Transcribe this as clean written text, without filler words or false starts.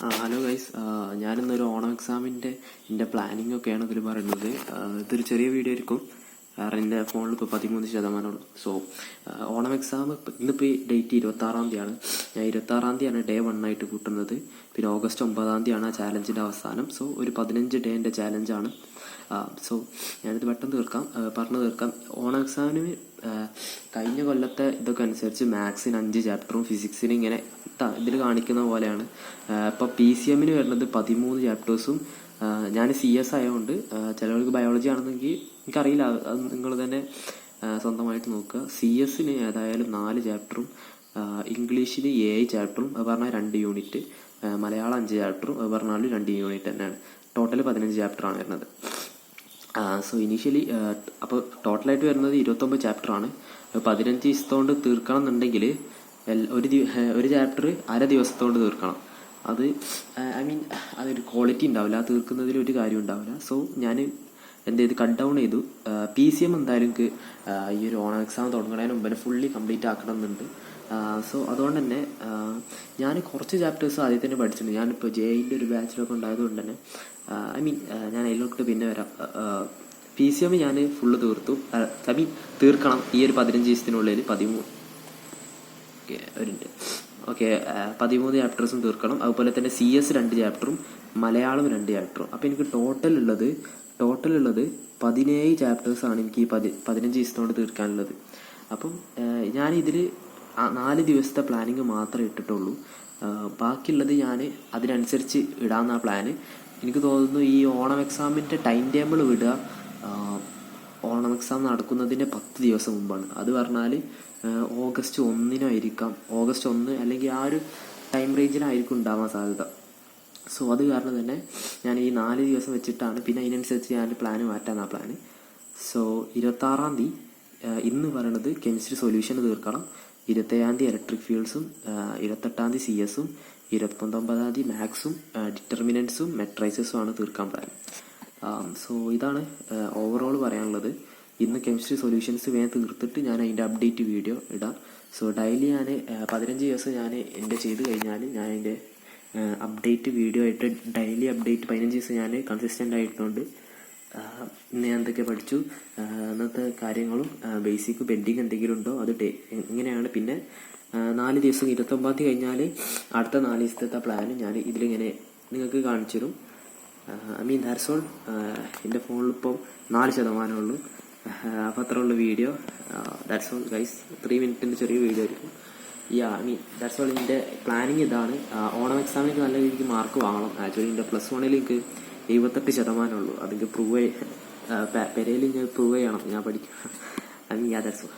Hello guys, ഞാനിന്നൊരു Onam എക്സാമിൻ്റെ എൻ്റെ planning ഒക്കെയാണ് ഇതിൽ പറയുന്നത്. ഇതൊരു ചെറിയ വീഡിയോ ആയിരിക്കും, കാരണം എൻ്റെ ഫോണിൽ ഇപ്പോൾ 13%. സോ ഓണം എക്സാം ഇന്നിപ്പോൾ ഡേറ്റ് 26-ാം തീയതിയാണ്. ഞാൻ 26-ാം തീയതിയാണ് ഡേ 1 ആയിട്ട് കൂട്ടുന്നത്. പിന്നെ ഓഗസ്റ്റ് 9-ാം തീയതിയാണ് ആ ചാലഞ്ചിൻ്റെ അവസാനം. സോ ഒരു 15 ഡേൻ്റെ ചാലഞ്ചാണ്. സോ ഞാനിത് പെട്ടെന്ന് പറഞ്ഞു തീർക്കാം. ഓണം എക്സാമിന് കഴിഞ്ഞ കൊല്ലത്തെ ഇതൊക്കെ അനുസരിച്ച് മാത്സിന് 5 ചാപ്റ്ററും ഫിസിക്സിന് ഇങ്ങനെ ഇതിൽ കാണിക്കുന്ന പോലെയാണ്. ഇപ്പോൾ PCM-ന് വരുന്നത് 13 ചാപ്റ്റേഴ്സും. ഞാൻ CS ആയതുകൊണ്ട് ചിലവർക്ക് ബയോളജി ആണെന്നെങ്കിൽ എനിക്കറിയില്ല, അത് നിങ്ങൾ തന്നെ സ്വന്തമായിട്ട് നോക്കുക. CS-ന് ഏതായാലും 4 ചാപ്റ്ററും, ഇംഗ്ലീഷിന് 7 ചാപ്റ്ററും, അത് പറഞ്ഞാൽ 2 യൂണിറ്റ്, മലയാളം 5 ചാപ്റ്ററും, അത് പറഞ്ഞാൽ 2 യൂണിറ്റ് തന്നെയാണ്. ടോട്ടൽ 15 ചാപ്റ്ററാണ് വരുന്നത്. സോ ഇനീഷ്യലി അപ്പോൾ ടോട്ടലായിട്ട് വരുന്നത് 29 ചാപ്റ്ററാണ്. 15 ദിവസത്തോണ്ട് തീർക്കണം എന്നുണ്ടെങ്കിൽ ഒരു ചാപ്റ്റർ അര ദിവസത്തോണ്ട് തീർക്കണം. അത് അതൊരു ക്വാളിറ്റി ഉണ്ടാവില്ല, തീർക്കുന്നതിൽ ഒരു കാര്യം ഉണ്ടാവില്ല. സോ ഞാൻ എന്ത് ചെയ്ത് കട്ട് ഡൗൺ ചെയ്തു. PCM എന്തായാലും എനിക്ക് ഈ ഒരു ഓണം എക്സാം തുടങ്ങുന്നതിന് മുമ്പ് ഫുള്ളി കംപ്ലീറ്റ് ആക്കണം എന്നുണ്ട്. സോ അതുകൊണ്ട് തന്നെ ഞാൻ കുറച്ച് ചാപ്റ്റേഴ്സ് ആദ്യം തന്നെ പഠിച്ചിട്ടുണ്ട്. ഞാനിപ്പോൾ JEE ഒരു ബാച്ചിലൊക്കെ ഉണ്ടായതുകൊണ്ട് തന്നെ ഞാൻ അതിലോട്ട് പിന്നെ വരാം. PCM ഞാൻ ഫുള്ള് തീർത്തു. തീർക്കണം ഈ ഒരു 15 ദിവസത്തിനുള്ളിൽ. 13 ചാപ്റ്റേഴ്സും തീർക്കണം. അതുപോലെ തന്നെ CS 2 ചാപ്റ്ററും മലയാളം 2 ചാപ്റ്ററും. അപ്പോൾ എനിക്ക് ടോട്ടൽ ഉള്ളത് 17 ചാപ്റ്റേഴ്സാണ് എനിക്ക് ഈ 15 ദിവസത്തോണ്ട് തീർക്കാനുള്ളത്. അപ്പം ഞാൻ ഇതിൽ 4 ദിവസത്തെ പ്ലാനിങ് മാത്രമേ ഇട്ടിട്ടുള്ളൂ. ബാക്കിയുള്ളത് ഞാൻ അതിനനുസരിച്ച് ഇടാമെന്ന പ്ലാന്. എനിക്ക് തോന്നുന്നു ഈ ഓണം എക്സാമിൻ്റെ ടൈം ടേബിൾ വിടുക ഓണം എക്സാം നടക്കുന്നതിൻ്റെ 10 ദിവസം മുമ്പാണ്. അത് പറഞ്ഞാൽ ഓഗസ്റ്റ് 1-നായിരിക്കാം. ഓഗസ്റ്റ് 1 അല്ലെങ്കിൽ ആ ഒരു ടൈം റേഞ്ചിലായിരിക്കും ഉണ്ടാവാൻ സാധ്യത. സോ അത് കാരണം തന്നെ ഞാൻ ഈ 4 ദിവസം വെച്ചിട്ടാണ്, പിന്നെ അതിനനുസരിച്ച് ഞാൻ പ്ലാന് മാറ്റാൻ ആ പ്ലാന്. സോ 26-ാം തീയതി ഇന്ന് പറയണത് കെമിസ്ട്രി സൊല്യൂഷൻ തീർക്കണം. 27-ാം തീയതി ഇലക്ട്രിക് ഫീൽഡ്സും, 28-ാം തീയതി CS-ഉം, 29-ാം തീയതി മാത്സും, ഡിറ്റർമിനൻസും മെട്രൈസസും ആണ് തീർക്കാൻ പ്ലാൻ. സോ ഇതാണ് ഓവറോൾ പറയാനുള്ളത്. ഇന്ന് കെമിസ്ട്രി സൊല്യൂഷൻസ് വേഗം തീർത്തിട്ട് ഞാൻ അതിൻ്റെ അപ്ഡേറ്റ് വീഡിയോ ഇടാം. സോ ഡെയിലി ഞാൻ 15 ദിവസം ഞാൻ എൻ്റെ ചെയ്ത് കഴിഞ്ഞാൽ ഞാൻ അതിൻ്റെ അപ്ഡേറ്റ് വീഡിയോ ആയിട്ട് ഡെയിലി അപ്ഡേറ്റ് 15 ദിവസം ഞാൻ കൺസിസ്റ്റൻ്റ് ആയിട്ടുണ്ട്. ഇന്ന് ഞാൻ എന്തൊക്കെ പഠിച്ചു, അന്നത്തെ കാര്യങ്ങളും ബേസിക് പെൻഡിങ് എന്തെങ്കിലും ഉണ്ടോ അത് ഇങ്ങനെയാണ്. പിന്നെ 4 ദിവസം 29-ാം തീയതി കഴിഞ്ഞാൽ അടുത്ത 4 ദിവസത്തെ പ്ലാന് ഞാൻ ഇതിലിങ്ങനെ നിങ്ങൾക്ക് കാണിച്ചു തരും. That's all. എൻ്റെ ഫോണിലിപ്പം 4% ഉള്ളൂ. അപ്പോൾ അത്ര ഉള്ള വീഡിയോ. That's all guys. 3 മിനിറ്റിൻ്റെ ചെറിയ വീഡിയോ ആയിരിക്കും. That's all. എൻ്റെ പ്ലാനിങ് ഇതാണ്. ഓണം എക്സാമിന് നല്ല രീതിക്ക് മാർക്ക് വാങ്ങണം. ആക്ച്വലി എൻ്റെ +1-ൽ എനിക്ക് 78% ഉള്ളൂ. അതെനിക്ക് പെരയിൽ ഞാൻ പ്രൂവ് ചെയ്യണം ഞാൻ പഠിക്കും. That's all.